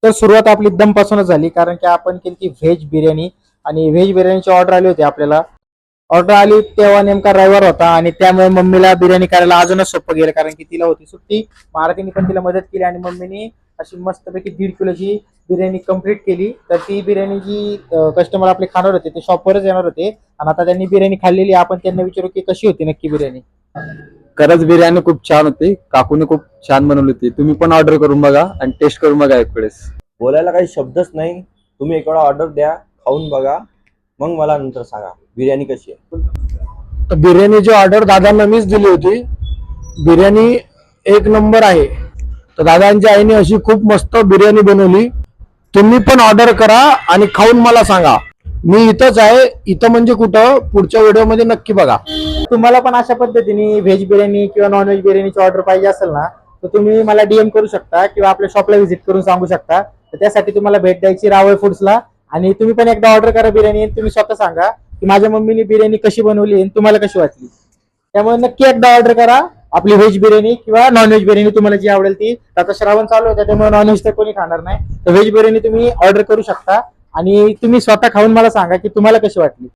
तर सुरुवात आपली दमपासूनच झाली, कारण की आपण केली ती व्हेज बिर्याणी. आणि व्हेज बिर्याणीची ऑर्डर आली होती आपल्याला. ऑर्डर आली तेव्हा नेमका रविवार होता आणि त्यामुळे मम्मीला बिर्याणी करायला अजूनच सोपं गेलं, कारण की तिला होती सुट्टी. महारातीने पण तिला मदत केली आणि मम्मीने अशी मस्तपैकी 1.5 किलोची बिर्याणी कंप्लीट केली. तर ती बिर्याणी जी कस्टमर आपले खाणार होते ते शॉपवरच येणार होते आणि आता त्यांनी बिर्याणी खाल्लेली. आपण त्यांना विचारू की कशी होती नक्की बिर्याणी. खरंच बिर्याणी खूप छान होती. काकूने खूप छान बनवली होती. तुम्ही पण ऑर्डर करून बघा आणि टेस्ट करून बघा एक वेळेस. बोलायला काही शब्दच नाही. तुम्ही एक वेळा ऑर्डर द्या, खाऊन बघा, मग मला नंतर सांगा बिर्याणी कशी आहे. तर बिर्याणीची ऑर्डर दादांना मीच दिली होती. बिर्याणी एक नंबर आहे. तर दादांच्या आईने अशी खूप मस्त बिर्याणी बनवली. तुम्ही पण ऑर्डर करा आणि खाऊन मला सांगा. मी इथंच आहे. इथं म्हणजे कुठं, पुढच्या व्हिडिओमध्ये नक्की बघा. तुम्हाला पण अशा पद्धतीने व्हेज बिर्याणी किंवा नॉन व्हेज बिर्याणीची ऑर्डर पाहिजे असेल ना, तर तुम्ही मला डीएम करू शकता किंवा आपल्या शॉपला व्हिजिट करून सांगू शकता. तर त्यासाठी तुम्हाला भेट द्यायची रावळ फूड्सला. आणि तुम्ही पण एकदा ऑर्डर करा बिर्याणी आणि तुम्ही स्वतः सांगा की माझ्या मम्मीने बिर्याणी कशी बनवली आणि तुम्हाला कशी वाटली. त्यामुळे नक्की एकदा ऑर्डर करा आपली व्हेज बिर्याणी किंवा नॉन व्हेज बिर्याणी, तुम्हाला जी आवडेल ती. आता श्रावण चालू होतं त्यामुळे नॉन व्हेज तर कोणी खाणार नाही, तर व्हेज बिर्याणी तुम्ही ऑर्डर करू शकता आणि तुम्ही स्वतः खाऊन मला सांगा की तुम्हाला कशी वाटली.